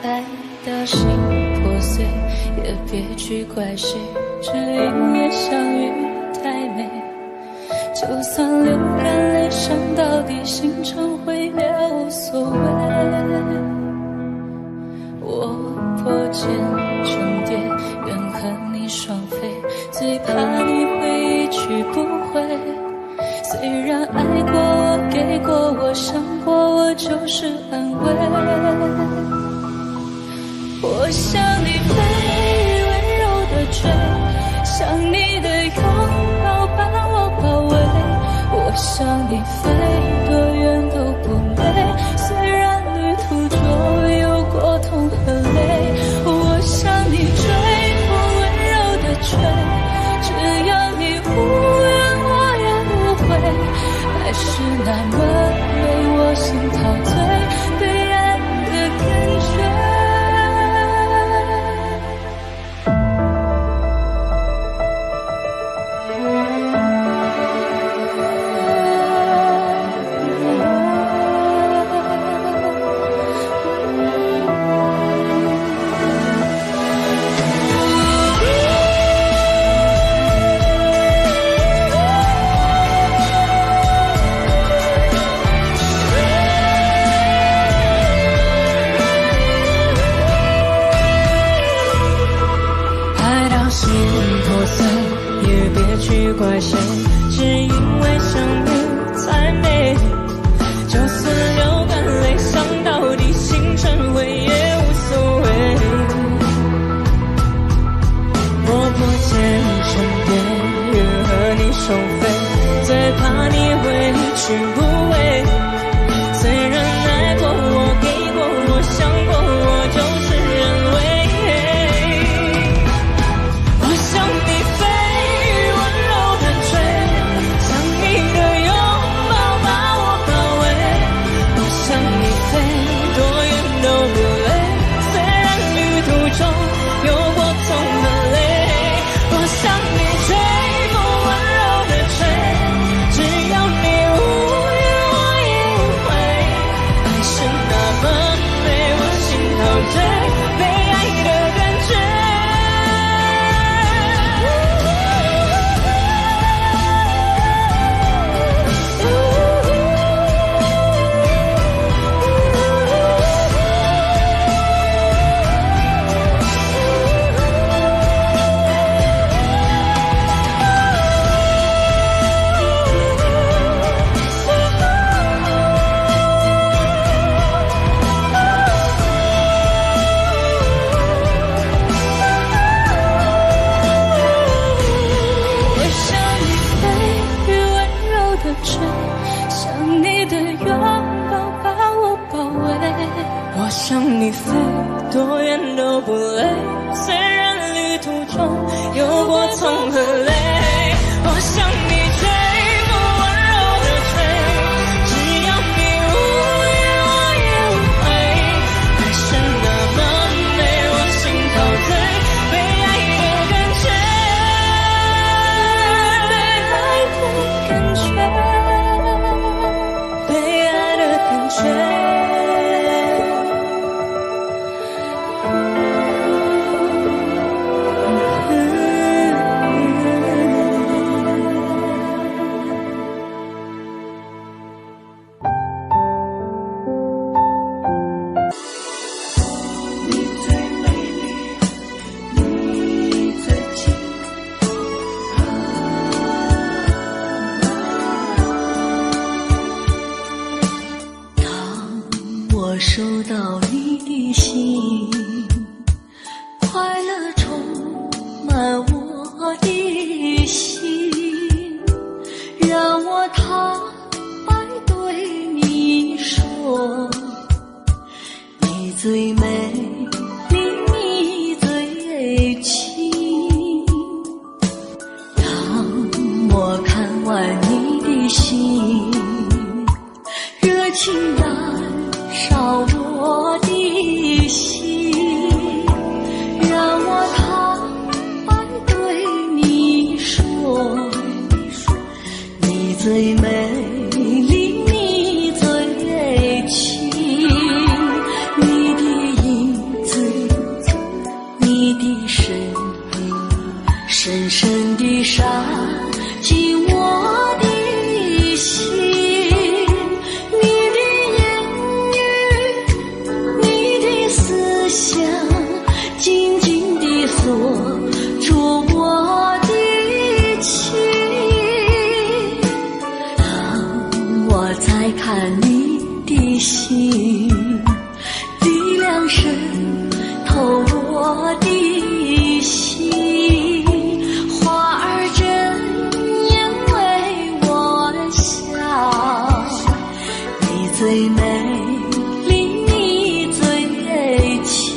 爱到心破碎，也别去怪谁，只因为相遇太美。就算流干泪，伤到底，心成灰也无所谓。我破茧成蝶，愿和你双飞，最怕你会一去不回。虽然爱过我，给过我，伤过我，就是安慰。我向你飞，温柔的追，想你的拥抱把我包围。我向你飞，多远都不累，虽然旅途中有过痛和泪。我向你追，风温柔的吹，只要你无怨我也无悔。爱是那么美，我心陶醉，被爱的感觉。去怪谁，只因为相遇太美。就算流干泪，伤到底，心成灰也无所谓。我破茧成蝶，愿和你双飞，最怕你会一去不回。虽然爱过我，给过我，伤过我，就是认为。我向你飞，向你飞，多远都不累，虽然旅途中有过痛和泪。我向你追，不温柔的追，只要你无怨我也无悔。爱是那么美，我心陶醉，被爱的感觉，被爱的感觉。我收到你的信，快乐充满我的心，让我坦白对你说，你最美丽，你最亲。当我看完你的信，热情燃烧我的心，让我坦白对你说，你最美丽，你最亲。你的想，紧紧地锁住我的情。当我再看你的心，力量渗透我的心，花儿睁眼为我笑，你最美丽，你最情。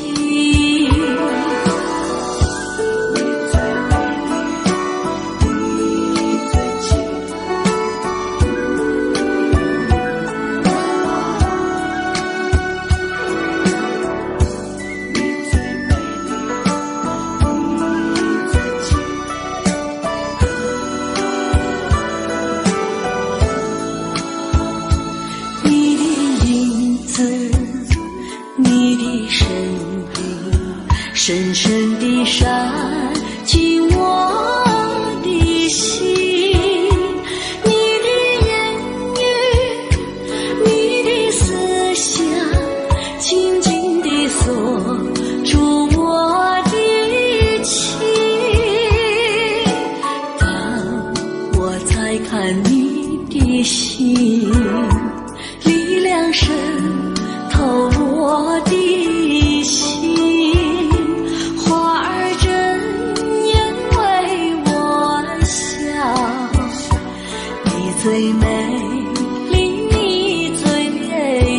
深深地闪进我的心，你的言语，你的思想，紧紧地锁住我的情。当我再看你的心，力量渗透我的心。最美丽，你最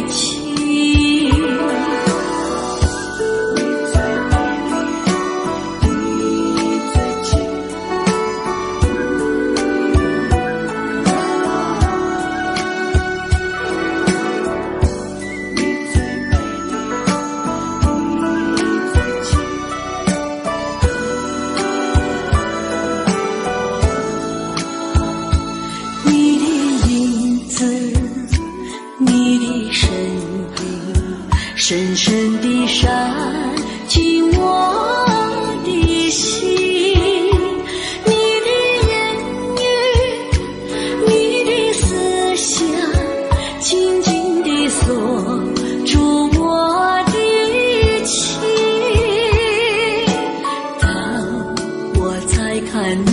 情。你的身影深深地闪进我的心，你的言语，你的思想，紧紧地锁住我的情。当我再看你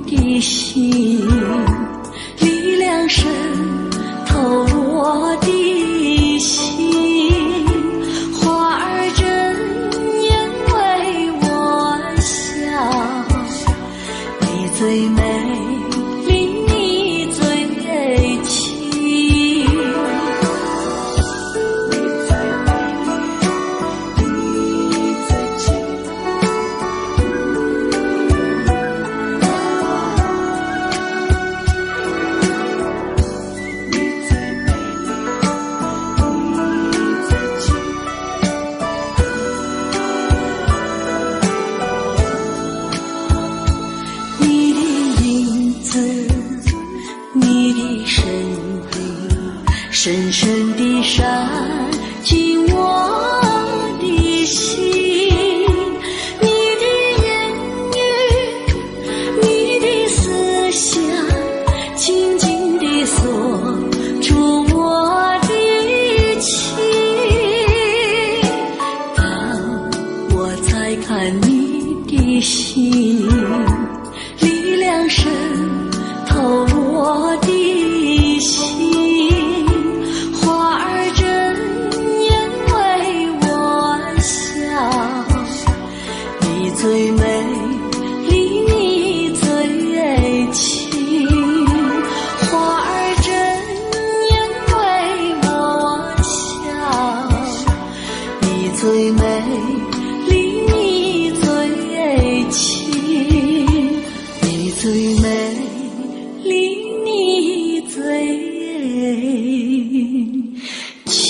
的心，力量渗透我的心，花儿睁眼为我笑，你最美丽，你最情。你的身影深深地闪进我的心，你的言语，你的思想，紧紧地锁住我的情。当我再看你的心，力量渗透我的心，花儿睁眼为我笑，你最美丽，你最情。花儿睁眼为我笑，你最美丽，你最情，你最美丽，你最情。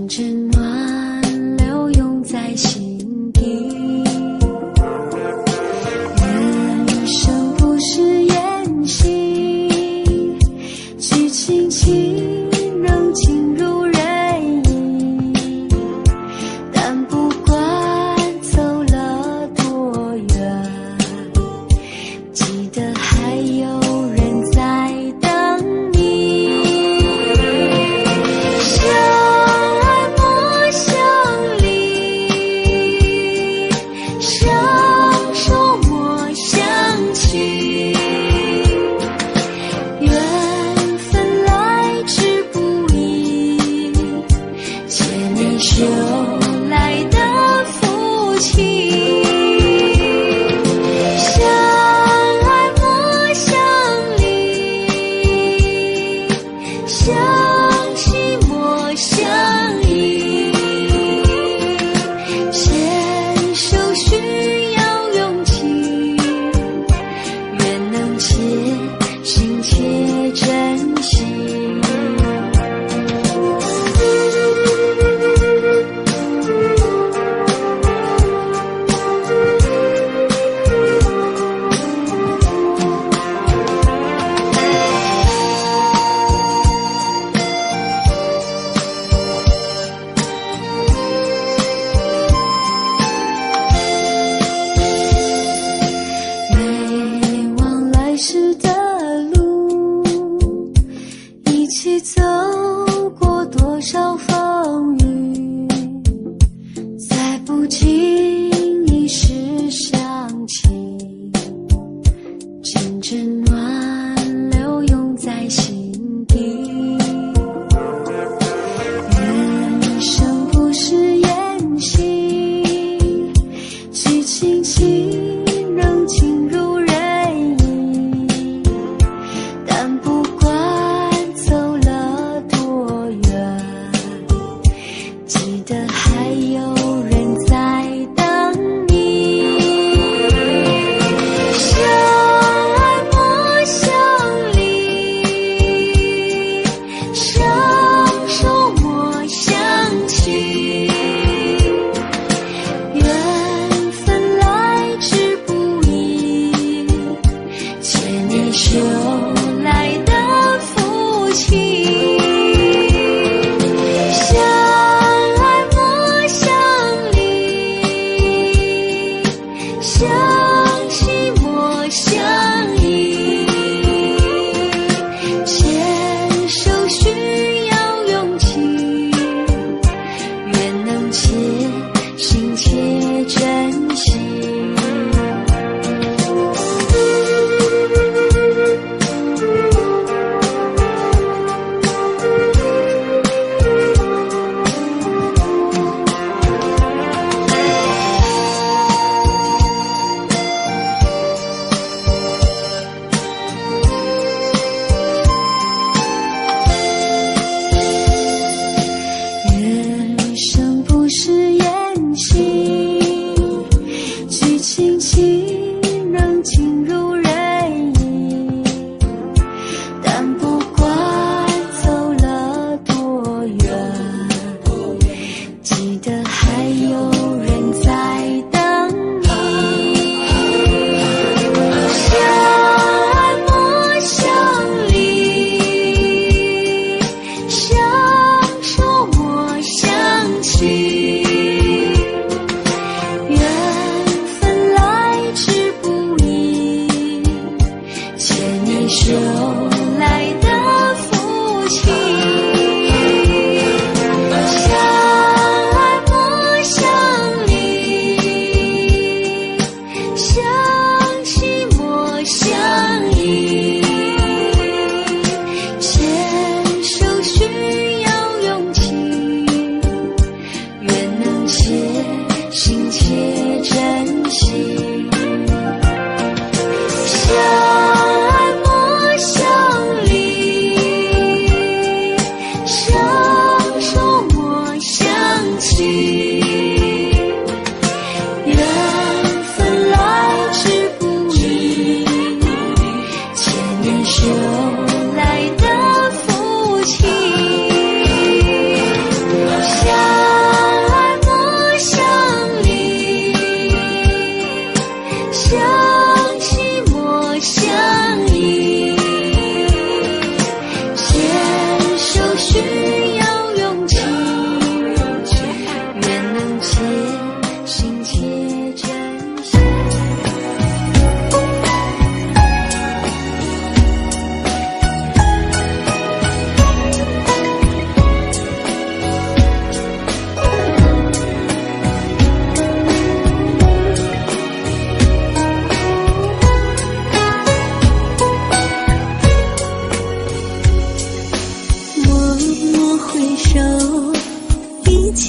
生之暖流涌在心底。人生不是演戏，去轻轻能进入人意，但不管走了多远，记得还有人在等你。相爱莫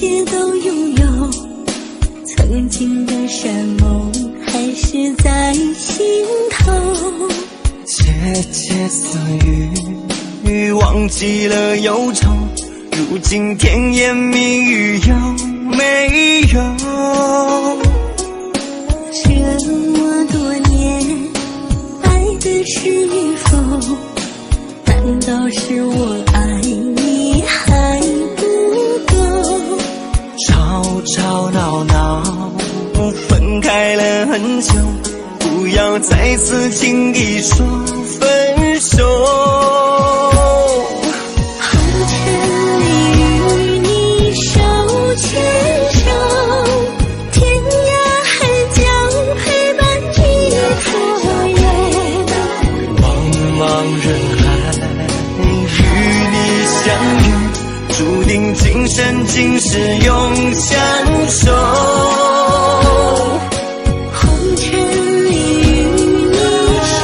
切都拥有，曾经的山盟还是在心头。窃窃私语，忘记了忧愁，如今甜言蜜语有没有？这么多年，爱的是与否？难道是我爱你还不够？吵吵闹闹，分开了很久，不要再次轻易说分手。红尘里与你手牵手，天涯海角陪伴你左右。茫茫人海，与你相遇，注定今生今世永相守。红尘里与你手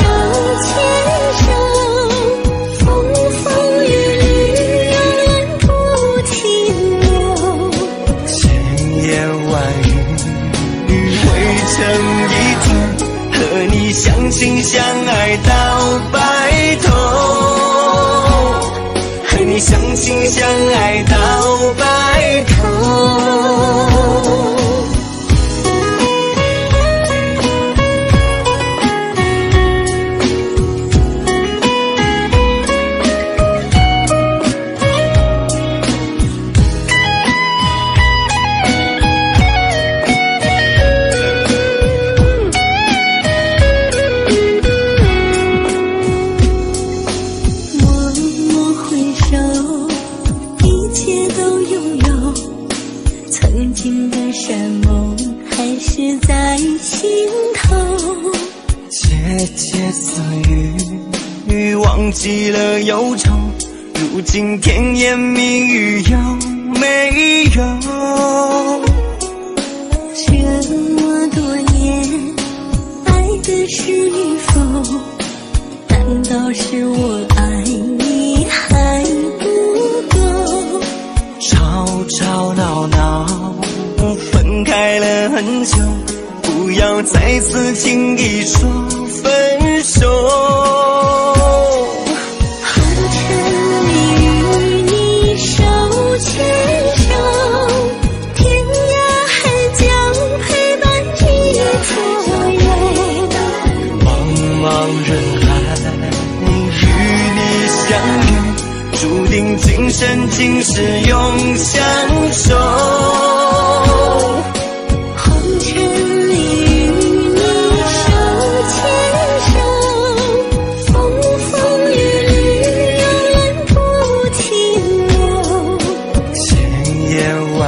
牵手，风风雨雨永远不停留。千言万语汇成一段，和你相亲相爱到白头，和你相亲相爱到白头。曾经的山盟还是在心头。窃窃私语，忘记了忧愁，如今甜言蜜语有没有？这么多年，爱的是与否？难道是我爱你还不够？吵吵闹闹，分开了很久，不要再次轻易说分手。红尘里与你手牵手，天涯海角陪伴你左右。茫茫人海，与你相遇，注定今生今世永相守。红尘里与你手牵手，风风雨雨永远不停留。千言万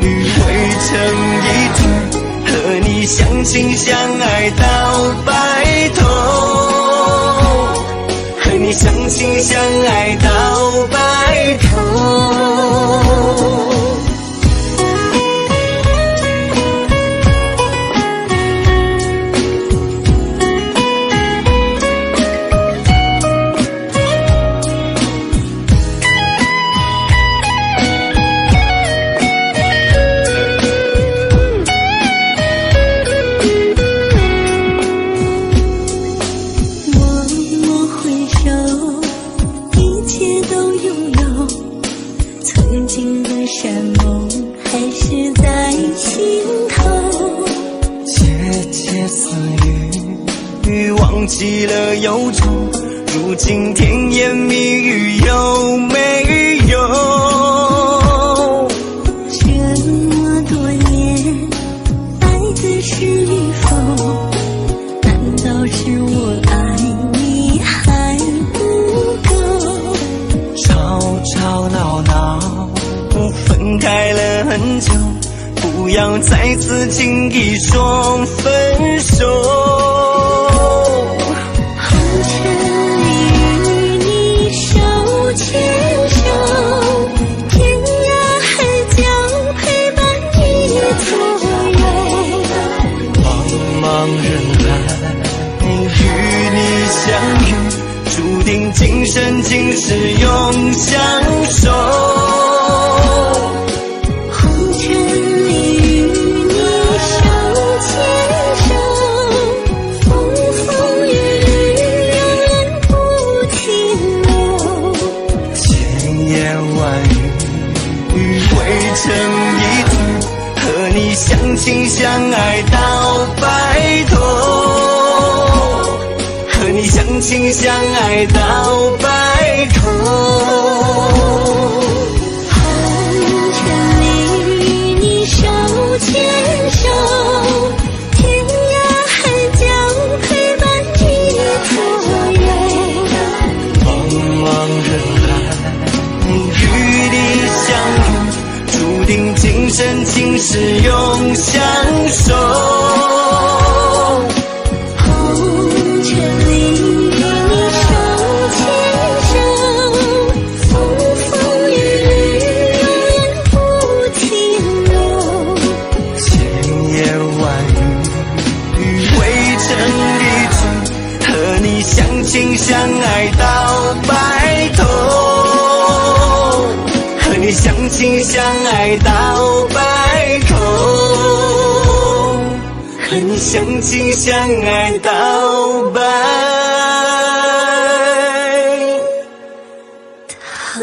语汇成一段，和你相亲相爱到白头，和你相亲相爱到白头。曾经的山盟还是在心头。窃窃私语，忘记了忧愁，如今甜言蜜语有没有？这么多年，爱的是与否？难道是我爱你还不够？吵吵闹闹，分开了很久，不要再次轻易说分手。红尘里与你手牵手，天涯海角陪伴你左右。茫茫人海，与你相遇，注定今生今世永相守。成一团，和你相亲相爱到白头，和你相亲相爱到白头。红尘里与你手牵手，天涯海角陪伴你左右。茫茫人海，与你相遇，注定今生今世永相守。红尘里与你手牵手，风风雨雨永远不停留。千言万语汇成一句，和你相亲相爱到白头，和你相亲相爱到白头，和你相亲相爱到白头。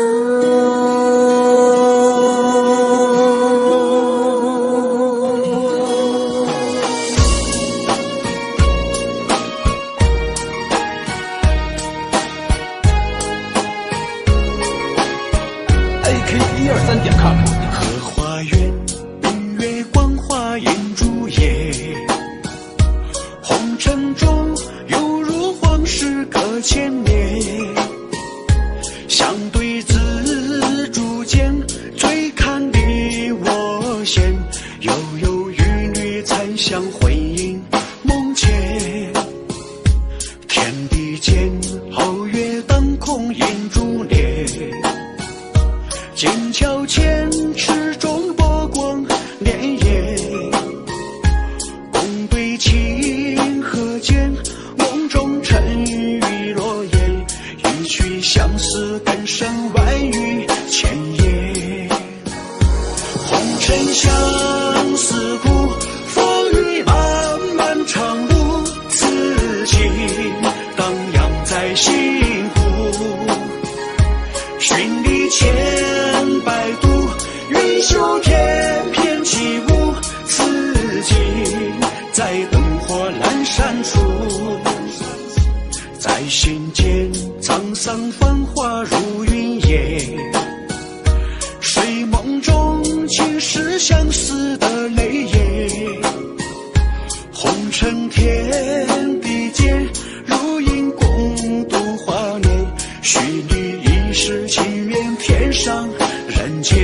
AK123.com。荷花园，明月光花映竹叶，红尘中犹如往事隔千年。相对紫竹间，醉看你我闲，悠悠玉女残香回影梦前。天地间，皓月当空映珠帘。静桥前，池中波光潋滟，共对清河间，梦中尘雨落叶，一曲相思更胜万语千言。红尘相思苦，风雨漫漫长路，此情荡漾在心湖。寻你千百度，云袖翩翩起舞，此情在灯火阑珊处。在心间沧桑繁华如云烟，睡梦中尽是相思的泪眼。红尘天地间，如影共度华年，许你一世情缘，天上人间。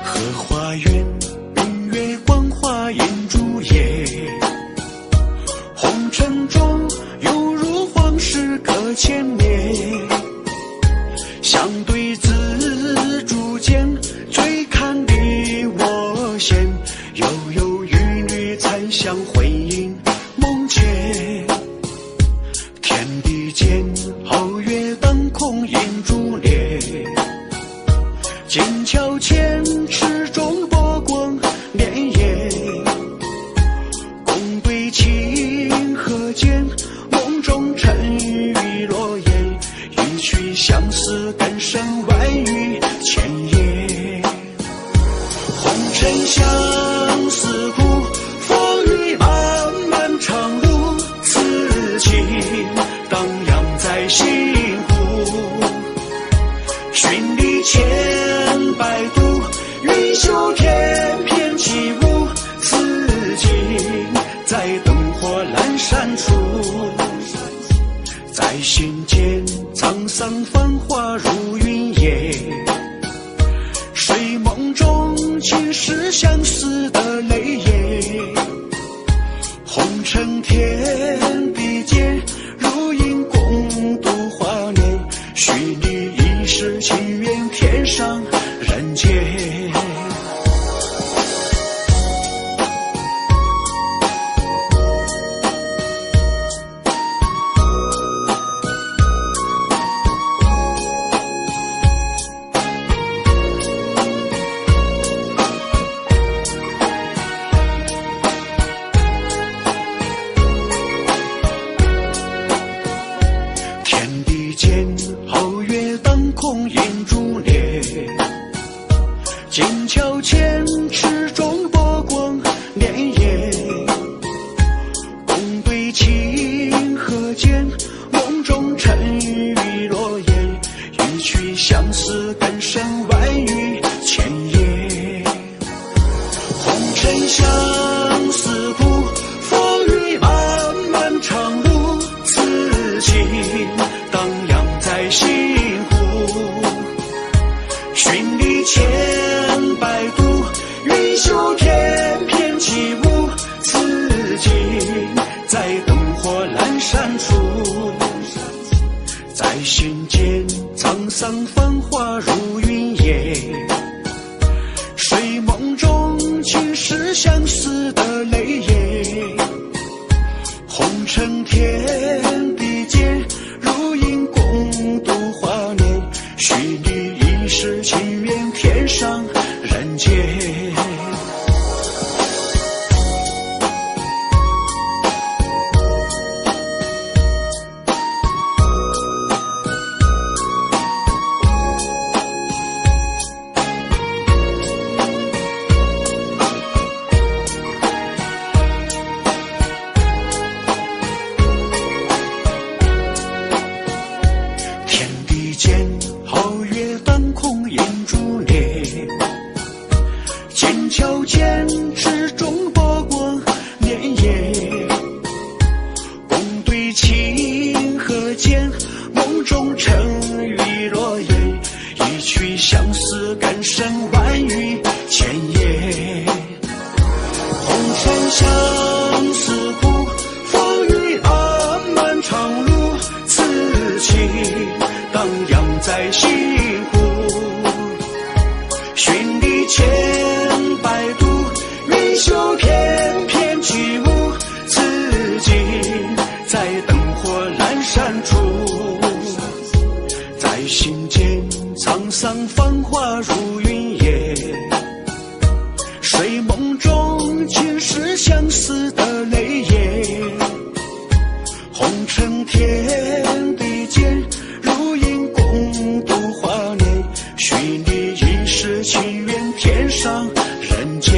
荷花园，明月光花映竹叶，红尘中犹如往事隔千年。相对紫竹间，醉看你我闲，悠悠玉女残香回影梦前。天地间，皓月当空映珠帘。静桥前，池中波光潋滟，共对清河间，梦中尘雨落叶，一曲相思更胜万语千言。红尘相思苦，风雨漫漫长路，此情荡漾在心湖。寻你千百度，云袖翩翩起舞，此情在灯火阑珊处。在心间沧桑繁华如云烟，睡梦中尽是相思的泪眼。红尘天地间，如影共度华年，许你一世情缘，天上人间。情河间，梦中沉鱼落雁，一曲相思更胜万语千言。红尘相思苦，风雨漫漫长路，此情荡漾在心湖。寻历千百度，云袖翩翩起舞，此情在灯火阑珊处。在心间沧桑繁华如云烟，睡梦中尽是相思的泪眼。红尘天地间，如影共度华年，许你一世情缘，天上人间。天地间皓月当空映珠帘，剑鞘间池中波光潋滟。共对情河间，梦中沉鱼落雁，一曲相思更胜万语千言。红尘相思苦，风雨漫漫长路，此情荡漾在心湖。寻历千百度，云袖翩翩起舞，此情在灯火阑珊处。在心间沧桑繁华如云烟，睡梦中尽是相思的泪眼。红尘天地间，如影共度华年，许你一世情缘，天上人间。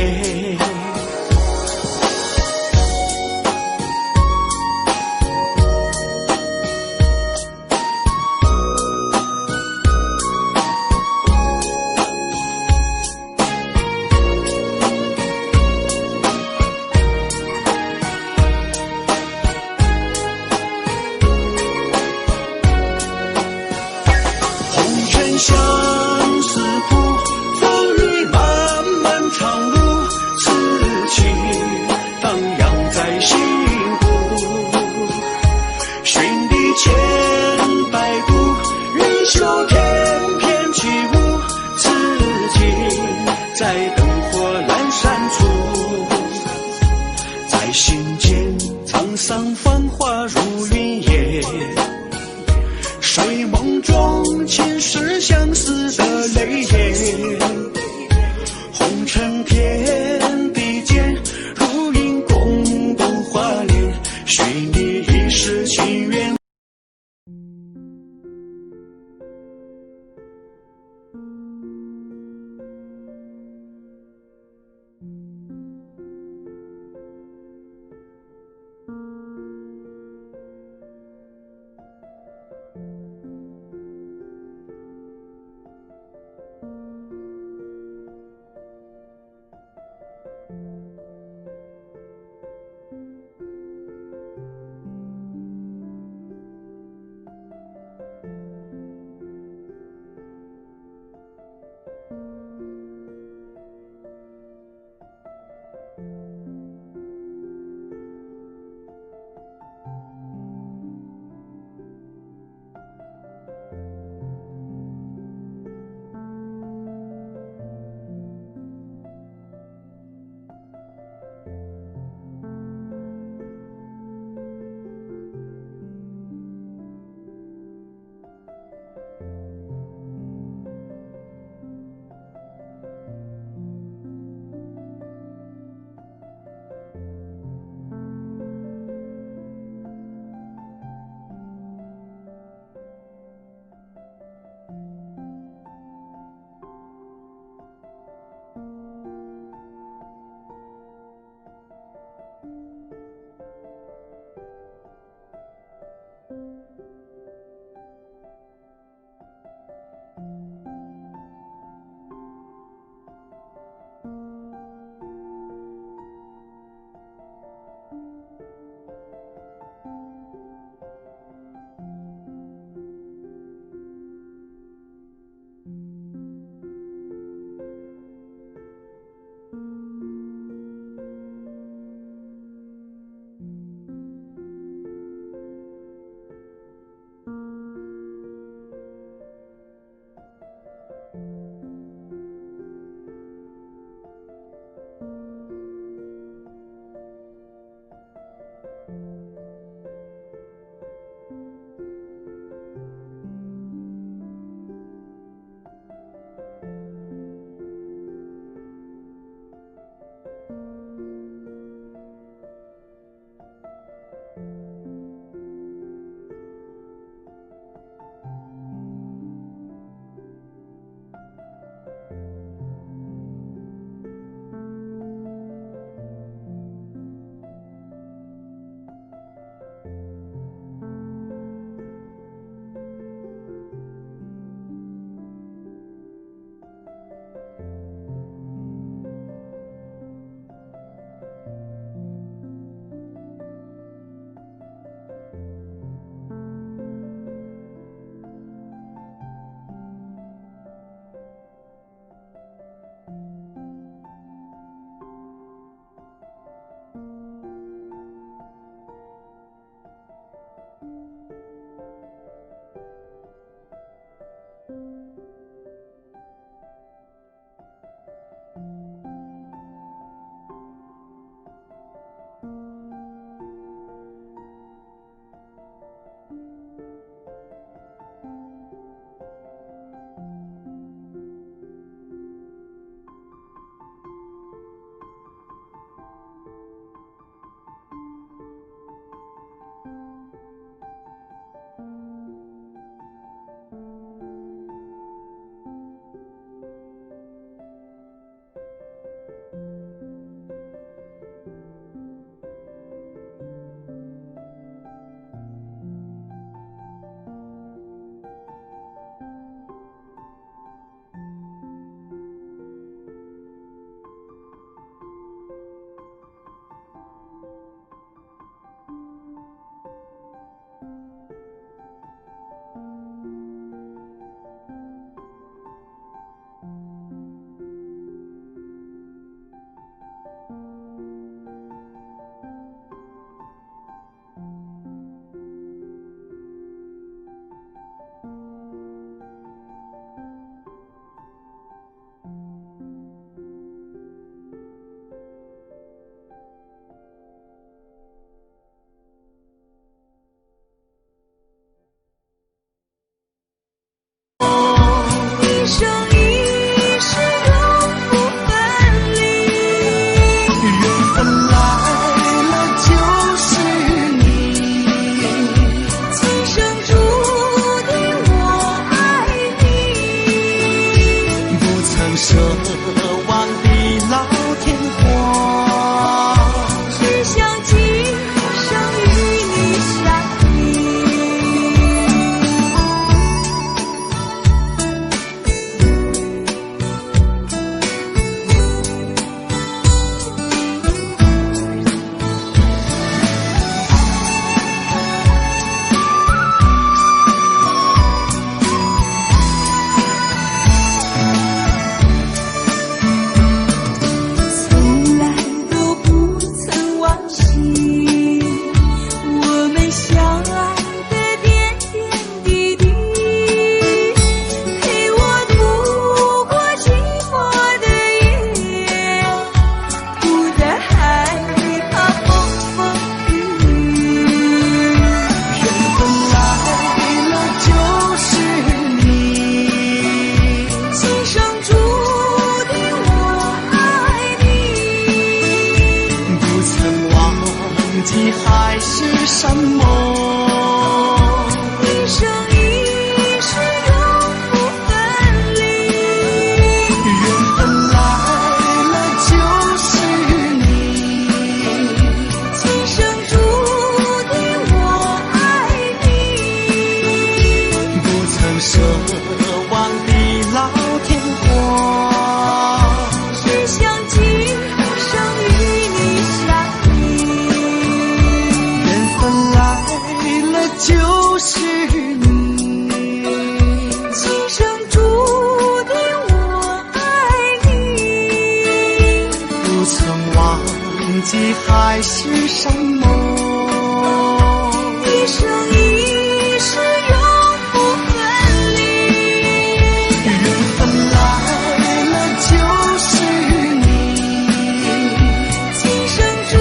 红尘相思苦，风雨漫漫长路，此情荡漾在心湖。寻历千百度，云袖翩翩起舞，此情在灯火阑珊处。在心间沧桑繁华如云烟，睡梦中尽是相思的泪眼。红尘天地间，如影共度华年，许你一世情缘。是什么？一生一世永不分离。缘分来了就是你，今生注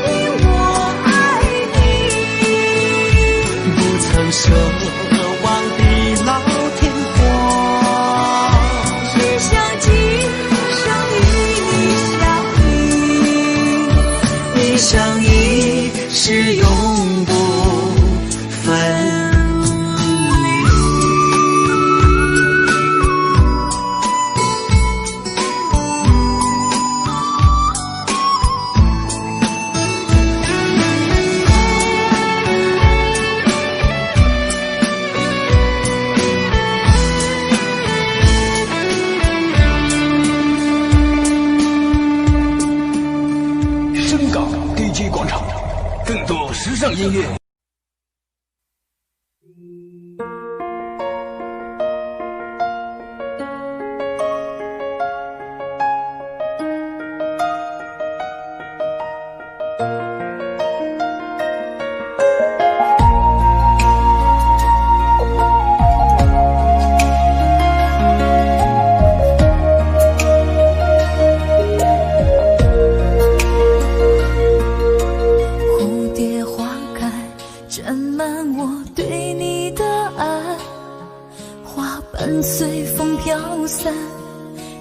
定我爱你，不曾奢望地老天荒，只想今生与你相依。相依是永不分离。深港 DJ 广场，更多时尚音乐。蝴蝶花开，沾满我对你的爱，花瓣随风飘散，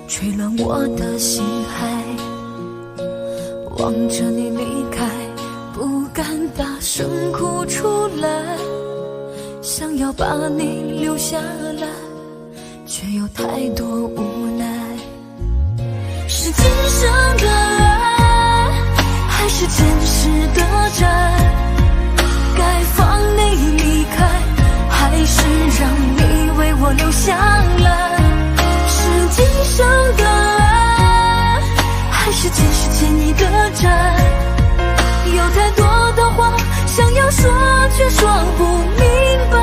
吹乱我的心海。望着你离开，不敢大声哭出来，想要把你留下来，却有太多无奈。是今生的爱，还是前世的债？该放你离开，还是让你为我留下来？是今生的爱，还是前世欠你的债？有太多的话想要说，却说不明白。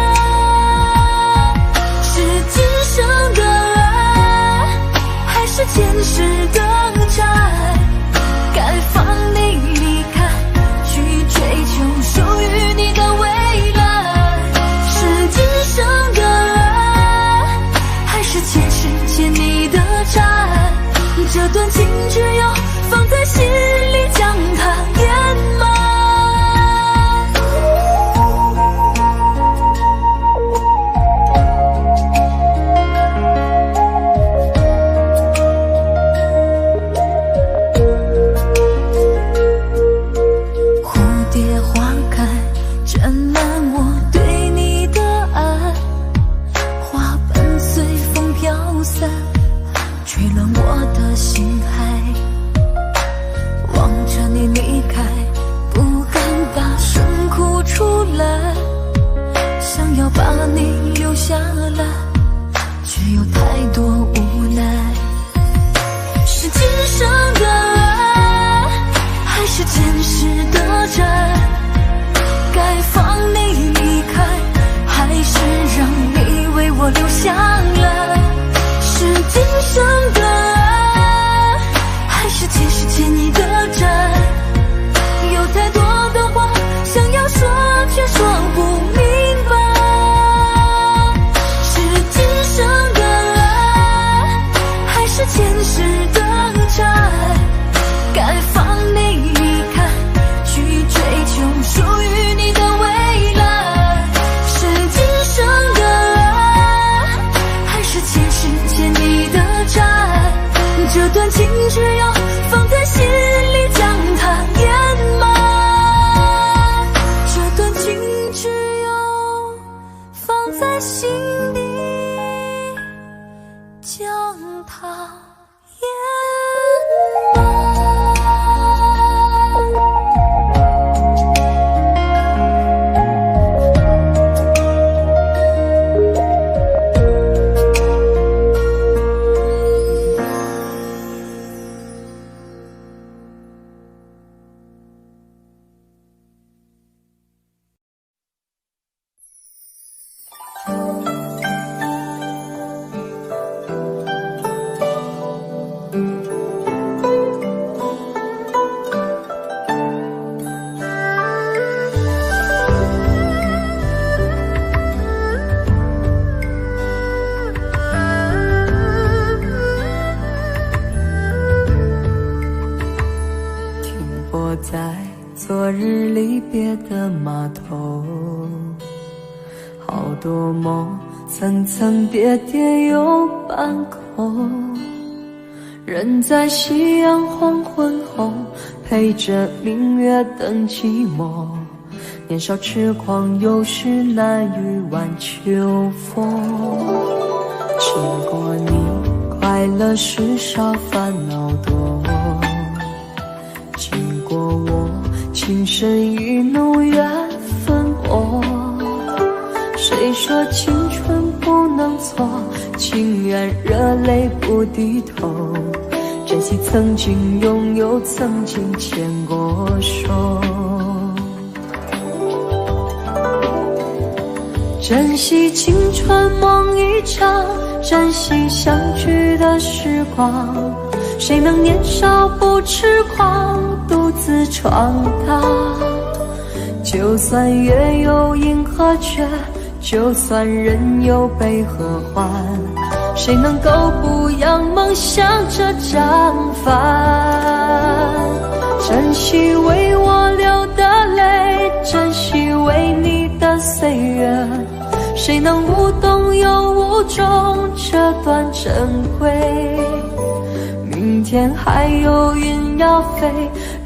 是今生的爱，还是前世的债？该放你离开，去追求属于你的未来。是今生的爱，还是前世欠你的债？这段情只有放在心里，将它掩埋。蝴蝶花开，沾满我对你的爱，花瓣随风飘散，吹乱我的心海。望着你离开，不敢大声哭出来，想要把你留下来，却有太多无奈。是今生的爱，还是前世的债？该放你离开，还是让你为我留下来？是今生的爱，还是前世欠你的债？有太多的话想要说，却说不明白。码头，好多梦层层叠叠又半空，人在夕阳黄昏后，陪着明月等寂寞。年少痴狂，有时难御晚秋风。经过你，快乐时少，烦恼多。经过我，情深意浓，缘分薄。谁说青春不能错？情愿热泪不低头。珍惜曾经拥有，曾经牵过手。珍惜青春梦一场，珍惜相聚的时光。谁能年少不痴狂，独自闯荡？就算月有阴和缺，就算人有悲和欢，谁能够不扬梦想这张帆？珍惜为我流的泪，珍惜为你的岁月，谁能无动又无衷这段珍贵？明天还有云要飞，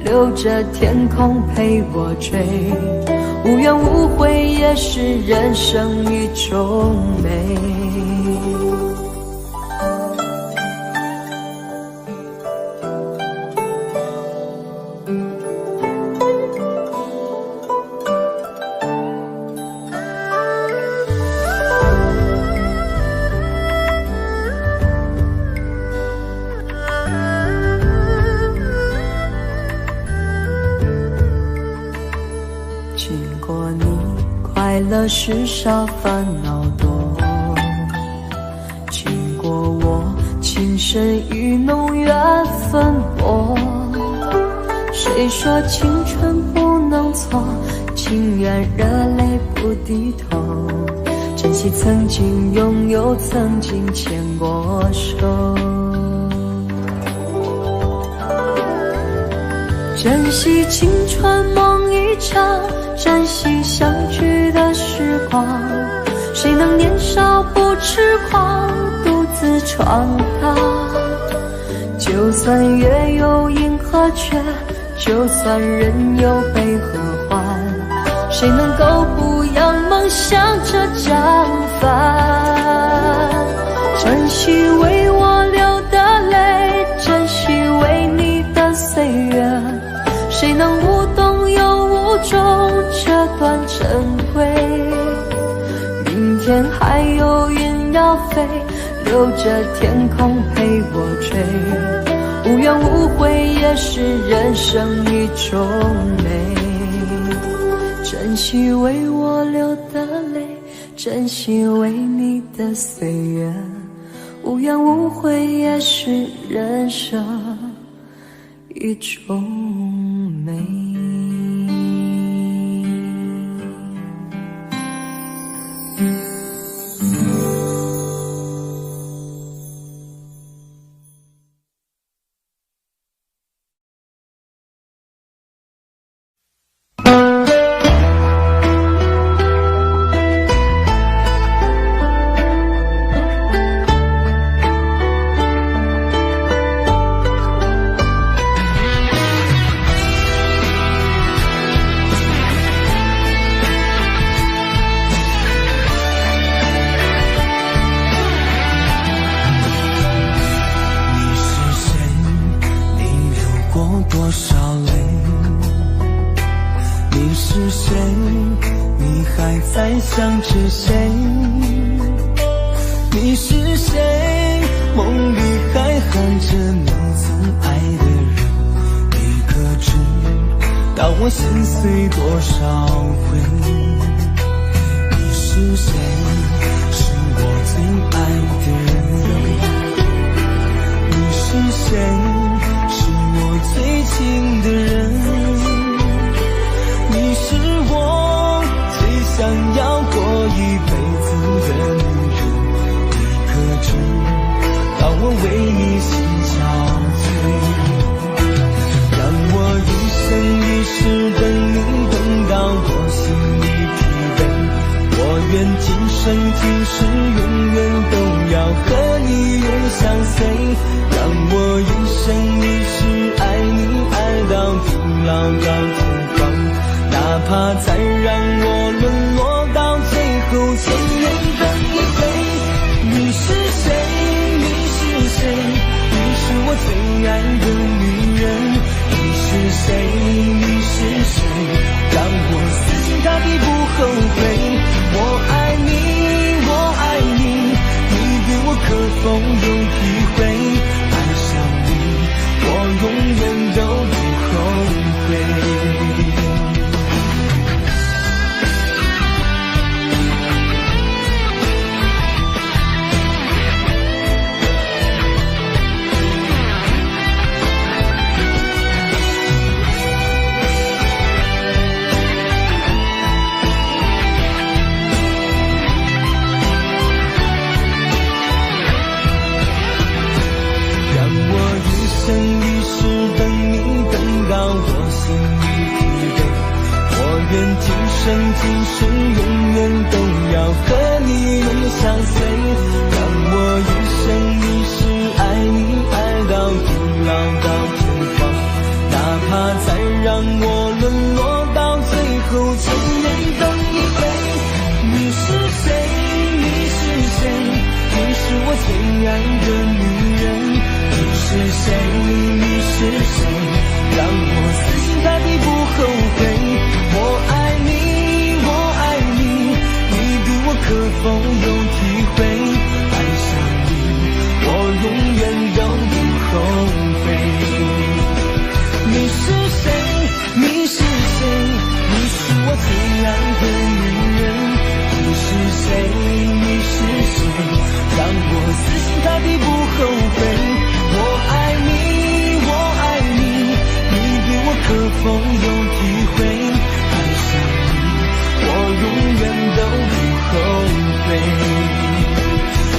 留着天空陪我追。无怨无悔也是人生一种美。快乐时少，烦恼多。经过我，情深意浓，缘分薄。谁说青春不能错？情愿热泪不低头。珍惜曾经拥有，曾经牵过手。珍惜青春梦一场，珍惜相聚的时光。谁能年少不痴狂，独自闯荡？就算月有阴和缺，就算人有悲和欢，谁能够不扬梦想这张帆？珍惜为我流的泪，珍惜为你的岁月，谁能无动又无衷这段珍贵？明天还有云要飞，留着天空陪我追。无怨无悔也是人生一种美。珍惜为我流的泪，珍惜为你的岁月。无怨无悔也是人生一种美。想着谁？你是谁？梦里还喊着你曾爱的人，你可知道我心碎多少回？你是谁？是我最爱的人。你是谁？是我最亲的人。你是我最想要过一辈子的女人，你可知道我为你心憔悴？让我一生一世等你，等到我心愿今生今世永远都要和你永相随，让我一生一世爱你爱到地老到天荒，哪怕再让我沦落到最后千年等一回。你是谁？你是谁？你是我最爱的女人。你是谁？你是谁？让我死心塌地不后悔。我爱你，我爱你，你对我可否有体会？爱上你，我永远都不后悔。愿今生今世永远都要和你永相随，让我一生一世爱你爱到地老到天荒，哪怕再让我沦落到最后千年等一回。你是谁？你是谁？你是我最爱的女人。你是谁？你是谁？让我死心塌地不后悔。我爱你，我爱你，你对我可否有体会？爱上你，我永远都不后悔。你是谁？你是谁？你是我最爱的女人。你是谁？你是谁？让我死心塌地不后悔。我爱你，我爱你，你对我可否有体会？我永远都不后悔，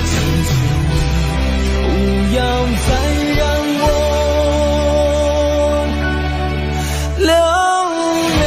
请求你不要再让我流泪。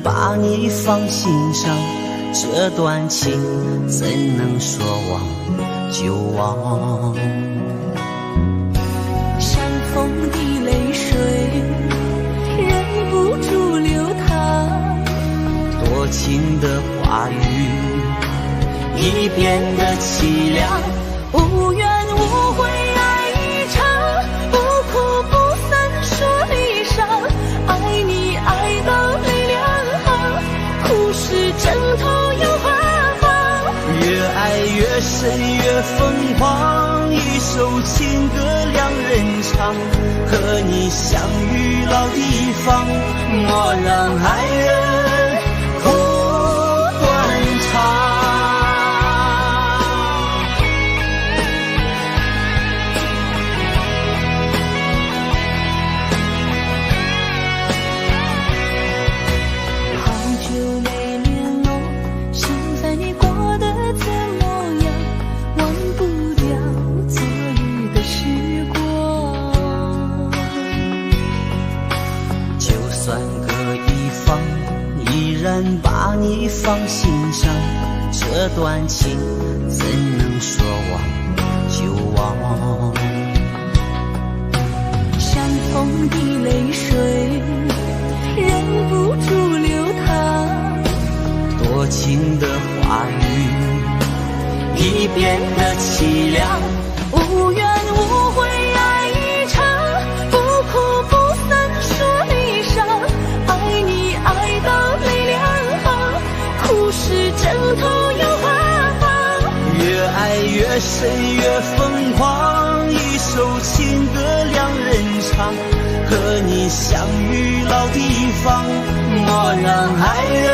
把你放心上，这段情怎能说忘就忘？相逢的泪水忍不住流淌，多情的话语已变得凄凉，无怨无悔爱一场，不哭不散说离殇，爱你爱到泪两行，哭是枕头又花房，越爱越深越疯狂，一首情歌两人唱，和你相遇老地方，莫让爱人哭断肠。把你放心上，这段情怎能说忘就忘？相逢的泪水忍不住流淌，多情的话语已变得凄凉，无怨无悔爱一场，不哭不散说离殇，爱你爱到泪两行，哭是枕头又花房，越爱越越深越疯狂，一首情歌两人唱，和你相遇老地方，莫让爱人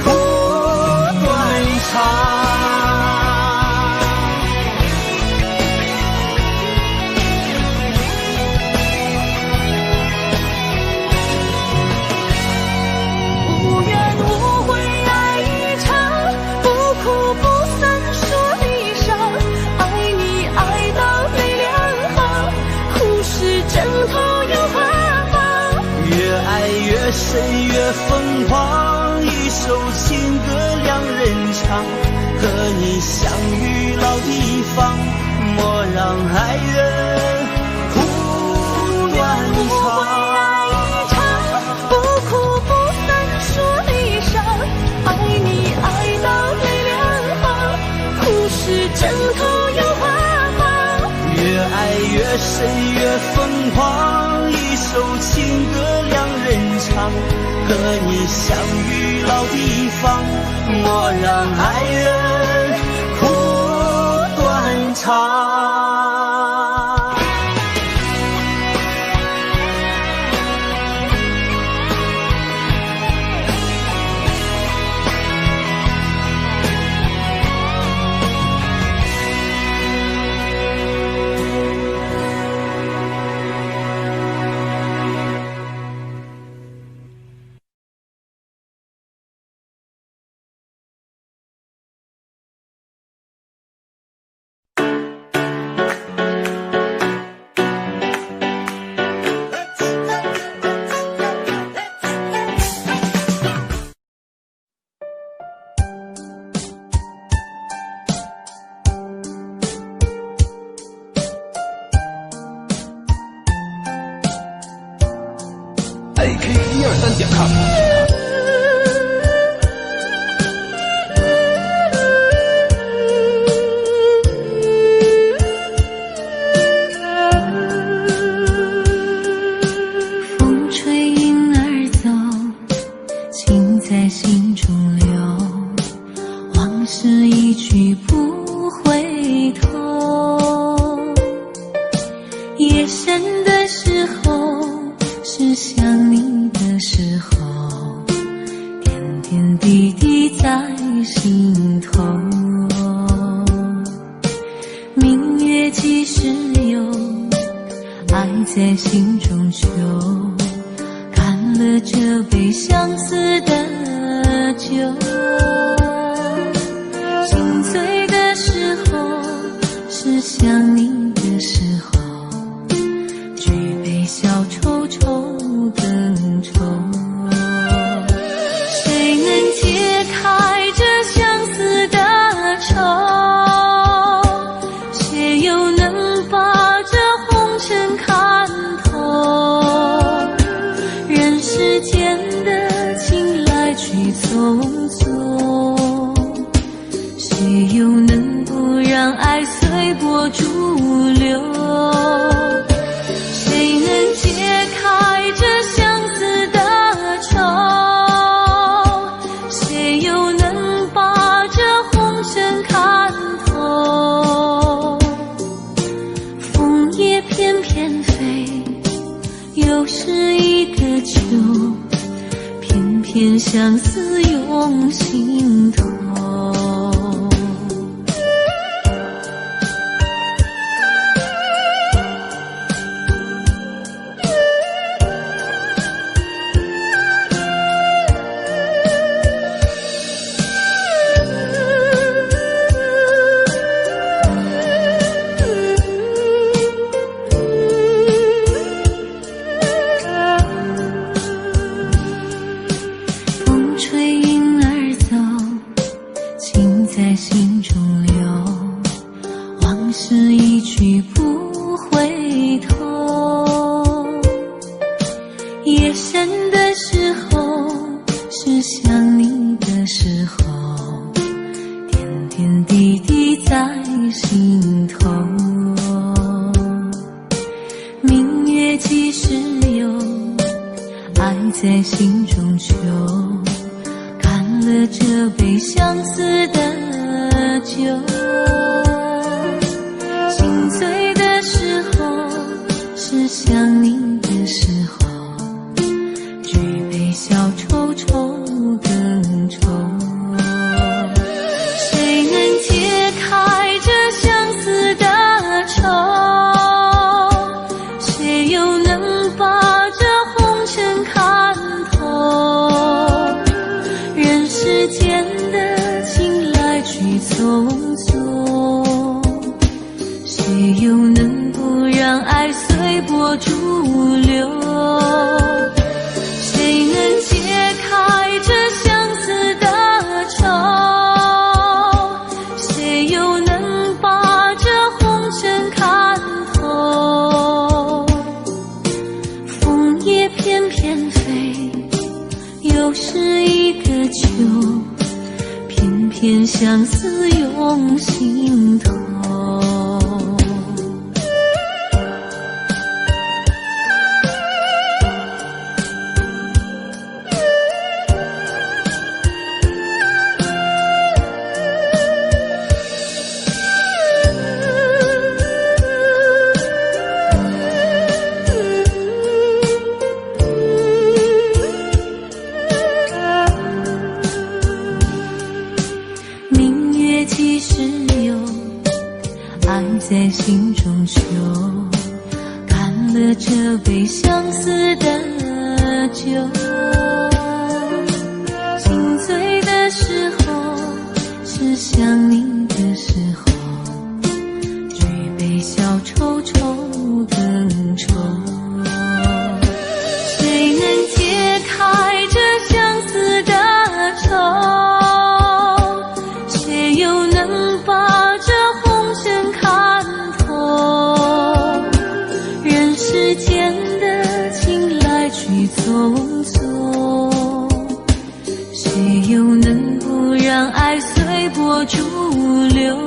苦断肠。越深越疯狂，一首情歌两人唱，和你相遇老地方，莫让爱人苦断肠。不哭不散说离伤，爱你爱到泪两行，苦是枕头有花芒。越爱越深越疯狂，一首情歌两人唱，和你相遇老地方，莫让爱人苦断肠。AK123.com。风吹云儿走，情在心中留，往事一去不回头。夜深的时候，是想你的时候，点点滴滴在心头。明月几时有，爱在心中求，干了这杯相思的酒。心醉的时候，是想你的时候，举杯消愁愁更愁。谁能解开这相思的愁？谁又能把这红尘看透？人世间的情来去匆匆，谁又能不让爱随波逐流？谁能解开这相思的愁？谁又能把这红尘看透？枫叶翩翩飞，又是一个秋，偏偏相思涌心头。风吹云儿走，情在心中留，往事一去不回头。夜深的时候，是想你的时候，点点滴滴在心头。明月几时有，爱在心中求，干了这杯相思的酒。偏偏相思涌心头。在心中秋，干了这杯相思的酒。心醉的时候，是想你的时候，举杯消愁愁更愁。谁能解开这相思的愁？谁又能把这红尘看透？人世间的情来去匆匆，谁又能不让爱随波逐流？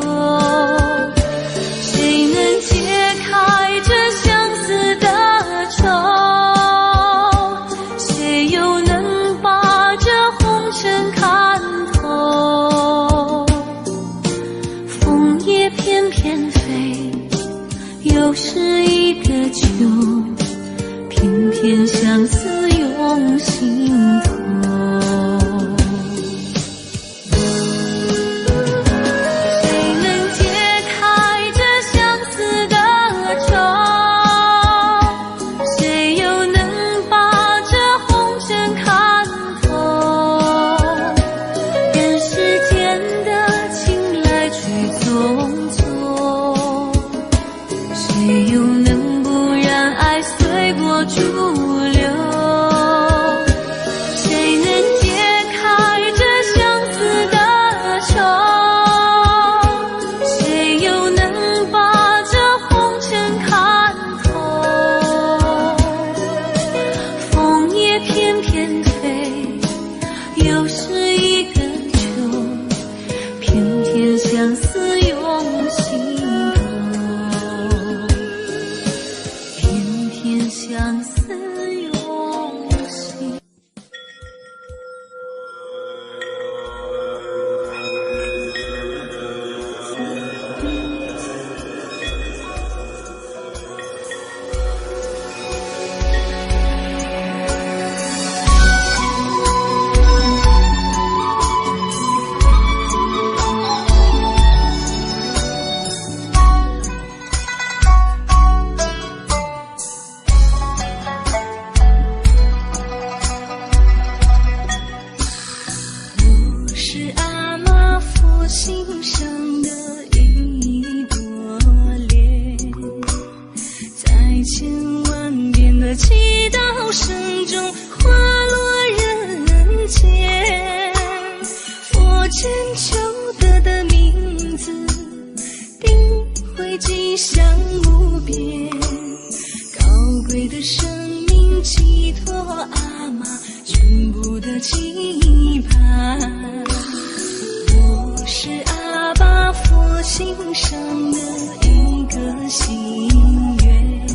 谁能解开这相思的愁？谁又能把这红尘看透？枫叶翩翩飞，又是一个秋，偏偏相思涌心头。谁能解开这相思的愁？谁又能把这红尘看透？人世间的情来去匆匆，谁又能不让爱随波逐流？谁能解开这相思的愁？谁又能把这红尘看透？枫叶翩翩飞，又是一个秋，偏偏相思涌心头，偏偏相思涌心。我是阿妈佛心上的一朵莲，在千万遍的祈祷声中滑落人间。佛前求得的名字，定会吉祥无边。高贵的生命寄托阿妈全部的期盼。我是阿爸佛心上的一个心愿，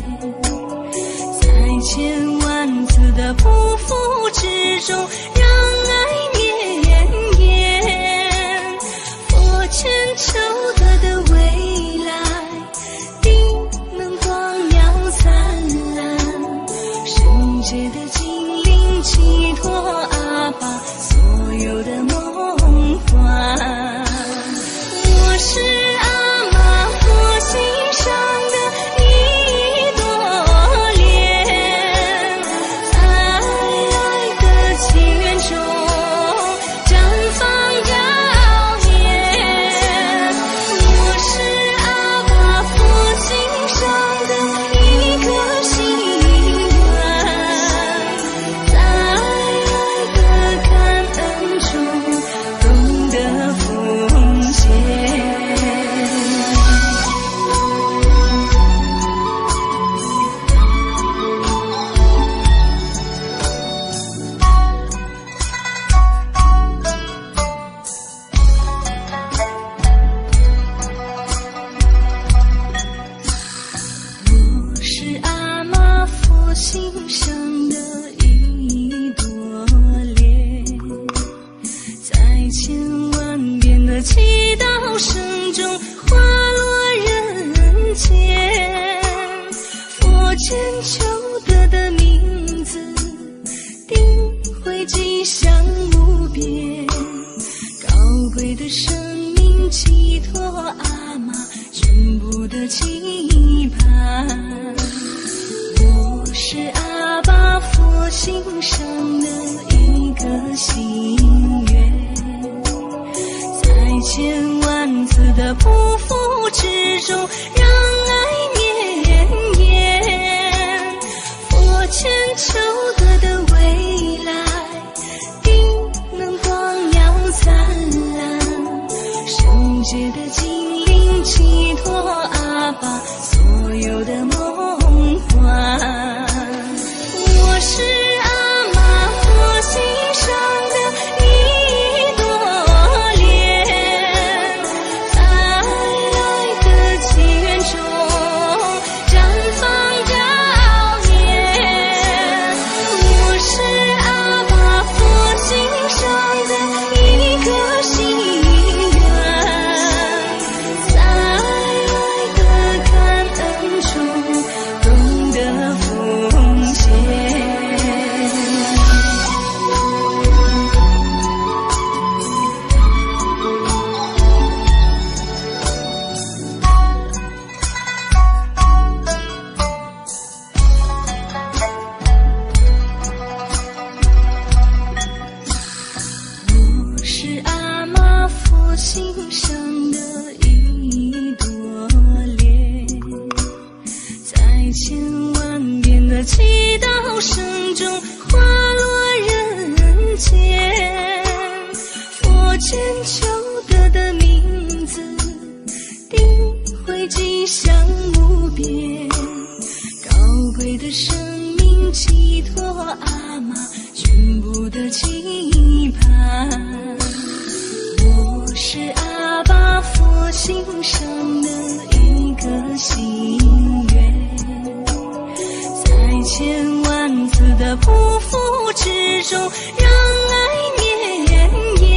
在千万次的匍匐之中，让爱绵延。佛前求得的未来，定能光耀灿烂。世界的精灵寄托阿爸所有的梦幻。我是阿妈心上的一朵莲，在千万遍的祈祷声中滑落人间。佛前求得的名字，定会吉祥无边。高贵的生命寄托阿妈全部的期盼。我是阿爸佛心上的一个心愿，在千万次的匍匐之中，让爱绵延。佛前求得的未来，定能光耀灿烂。圣洁的精灵寄托阿爸所有的梦幻。我是阿妈佛心上的一朵莲，在爱的祈愿中绽放照年。我是阿爸佛心上的一个心愿，在爱的感恩中懂得奉献。我是阿妈佛心上的一朵莲，在千万遍的祈祷声中滑落人间。佛前求得的名字，定会吉祥无边。高贵的生命寄托阿妈全部的期盼。我是阿爸佛心上的一个心愿，在千万次的匍匐之中，让爱绵延。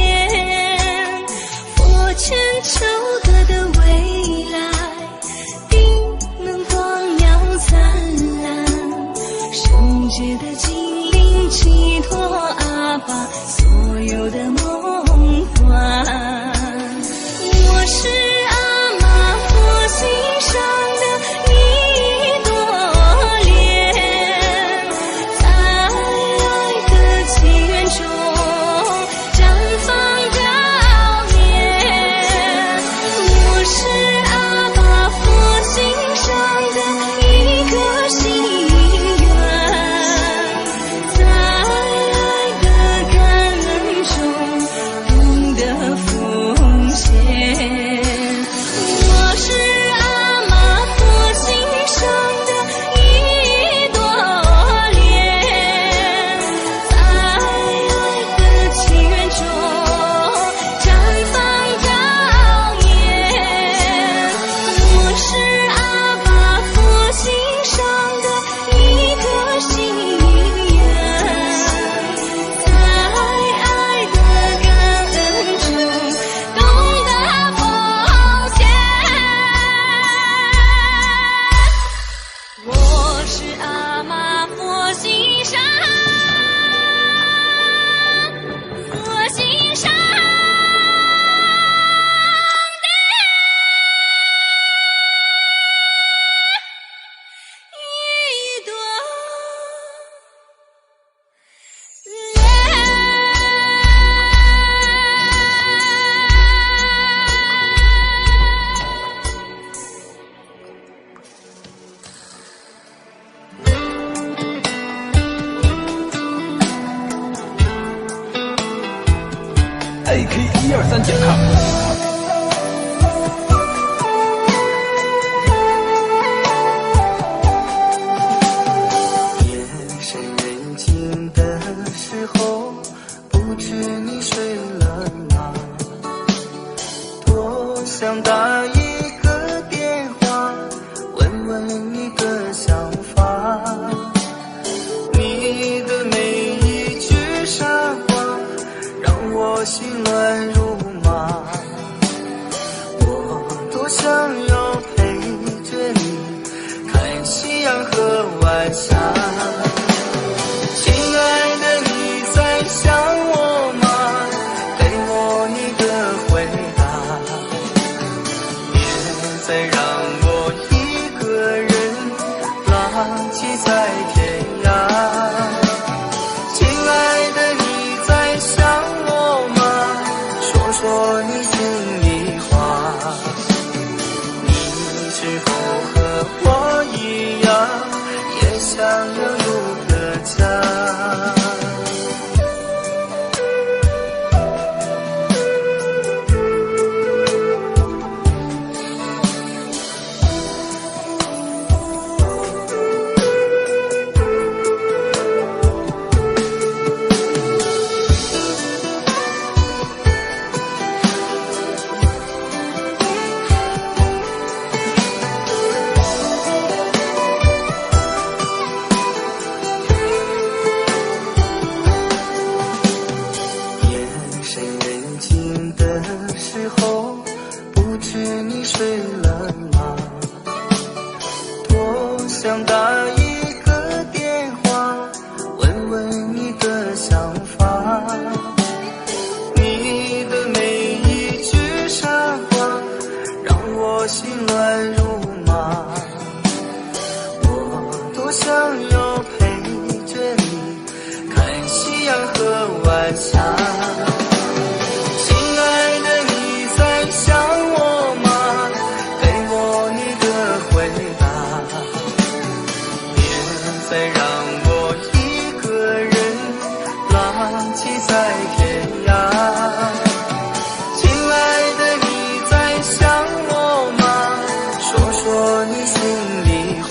佛前求得的未来，定能光耀灿烂。圣洁的精灵寄托阿爸所有的梦幻。我是阿妈佛心上的一朵莲，在爱的祈愿想要陪着你看夕阳和晚霞。亲爱的，你在想我吗？给我你的回答，别再让我一个人浪迹在天涯。亲爱的，你在想我吗？说说你心里话，你是否和我一样，也想要有个家？想打一个电话，问问你的想法。你的每一句傻话，让我心乱如麻。我多想要陪着你看夕阳和晚霞。亲爱的，你在想我吗？给我你的回答。再让我一个人浪迹在天涯。亲爱的，你在想我吗？说说你心里话，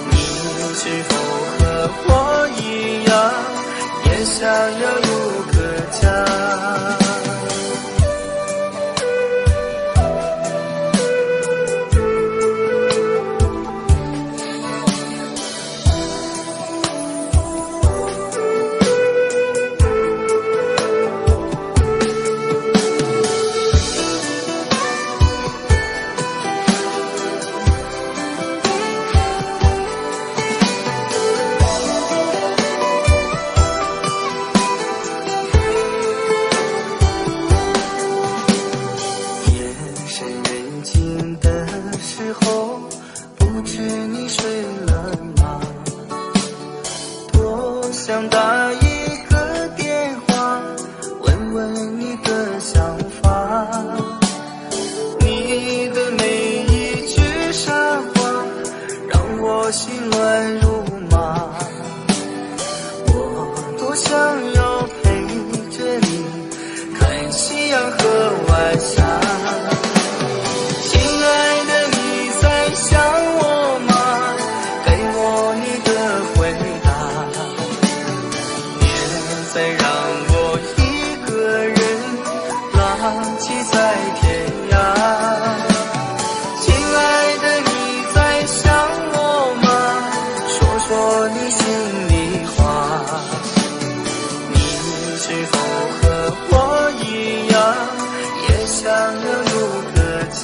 你是否和我一样，也想要有个家？想打一个电话，问问你的想法。你的每一句傻话，让我心乱如麻。我多想要陪着你看夕阳和晚霞。亲爱的，你在想我吗？给我你的回答。再让我一个人浪迹在天涯。亲爱的，你在想我吗？说说你心里话，你是否和我一样，也想要有个家？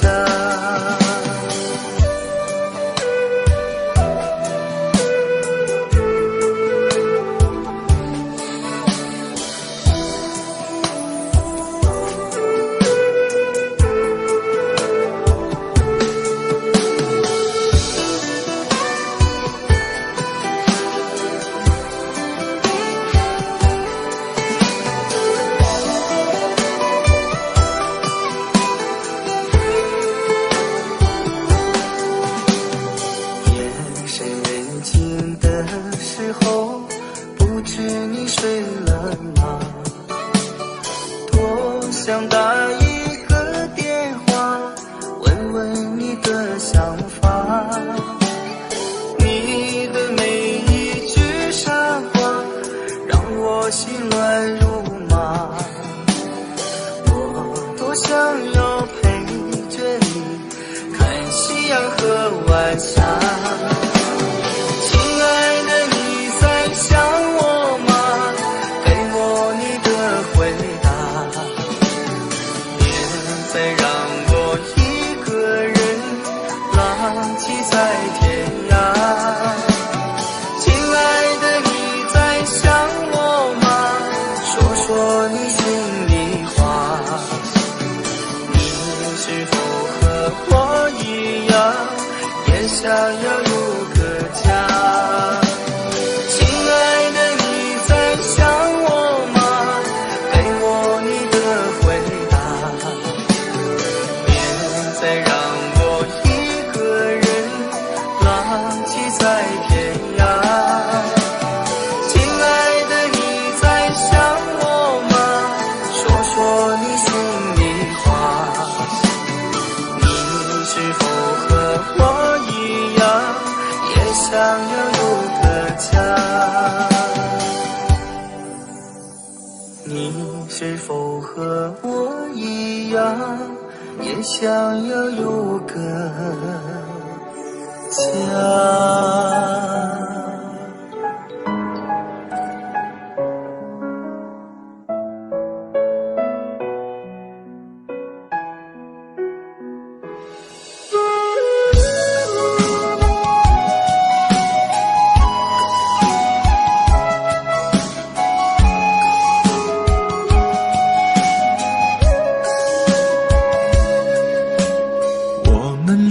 想打一个电话，问问你的想法。你的每一句傻话，让我心乱如麻。我多想要陪着你看夕阳和晚霞。亲爱的，你在想我吗？给我你的回答。再让我也想要有个家。亲爱的，你在想我吗？给我你的回答，别再让我一个人浪迹在天涯。亲爱的，你在想我吗？说说你心里话，你是否和我一样，也想要有个家？你是否和我一样，也想要有个家？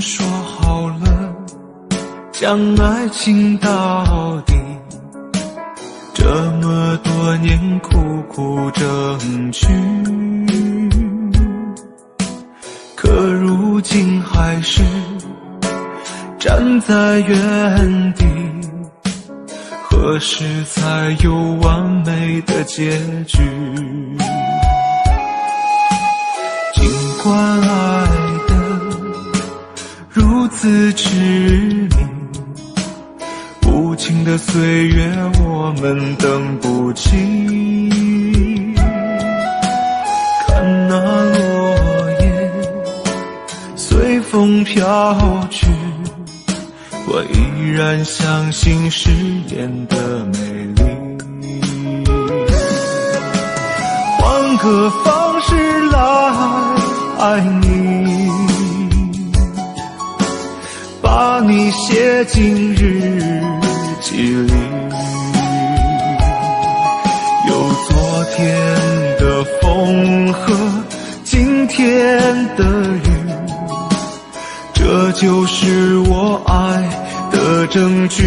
说好了，将爱情到底，这么多年苦苦争取，可如今还是站在原地，何时才有完美的结局？尽管爱如此痴迷，无情的岁月我们等不起。看那落叶随风飘去，我依然相信誓言的美丽。换个方式来爱你，把你写进日记里，有昨天的风和今天的雨，这就是我爱的证据。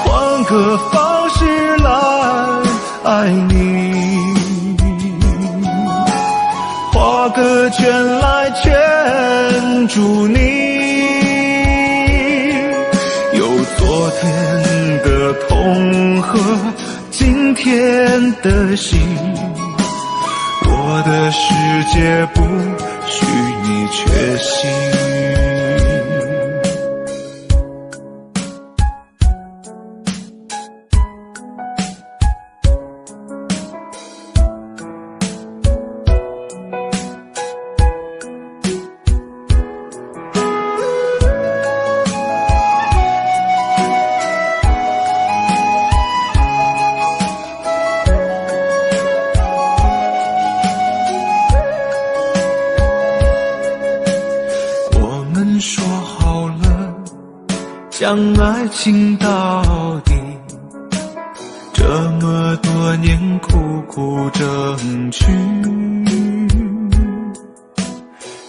换个方式来爱你，画个圈来圈住你，有昨天的痛和今天的喜，我的世界不许你缺席。说好了，将爱情到底，这么多年苦苦争取，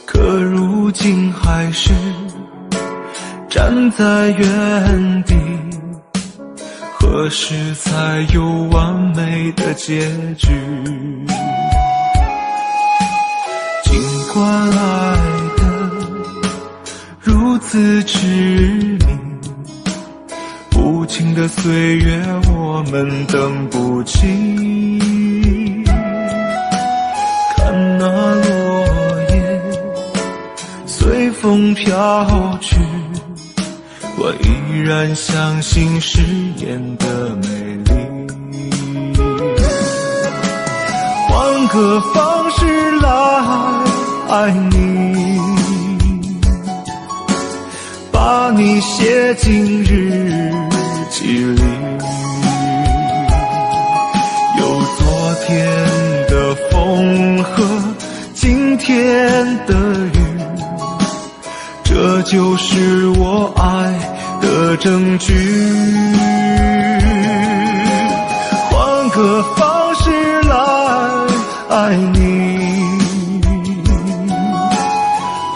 可如今还是站在原地，何时才有完美的结局？尽管爱如此痴迷，无情的岁月我们等不起。看那落叶随风飘去，我依然相信誓言的美丽。换个方式来爱你，把你写进日记里，有昨天的风和今天的雨，这就是我爱的证据。换个方式来爱你，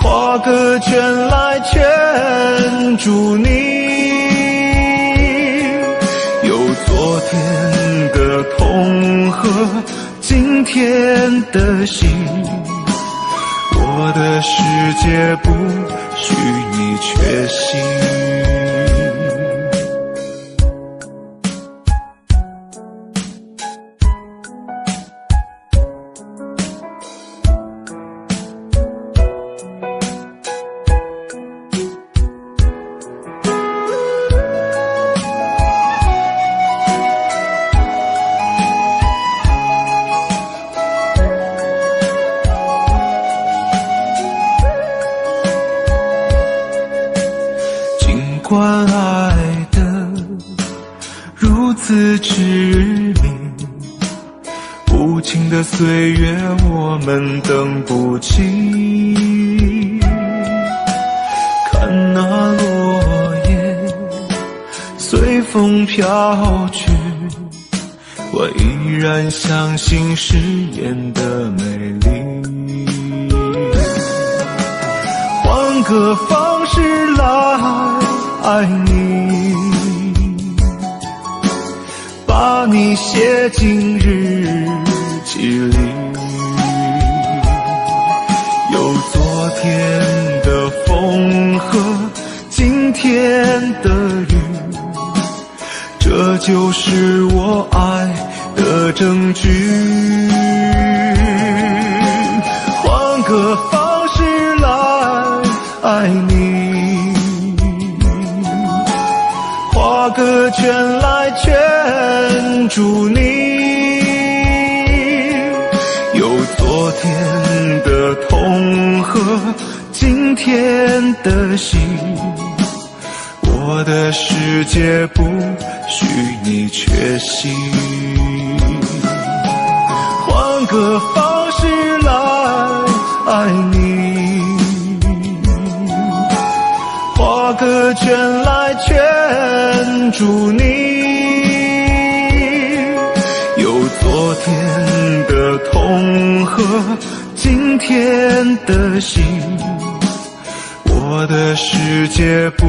画画个圈来圈住你，有昨天的痛和今天的心，我的世界不许你缺席。尽管爱得如此痴迷，无情的岁月我们等不起。看那落叶随风飘去，我依然相信誓言的美丽。换个方式来爱你，把你写进日记里，有昨天的风和今天的雨，这就是我爱的证据。换个方式来爱你，画个圈来圈住你，有昨天的痛和今天的心，我的世界不许你缺席。换个方式来爱你，画个圈来圈住你，有昨天的痛和今天的心，我的世界不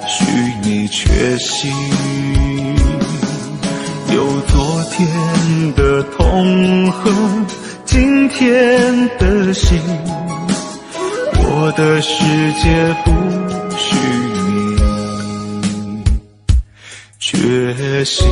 许你缺席。有昨天的痛和今天的心，我的世界不许你缺席。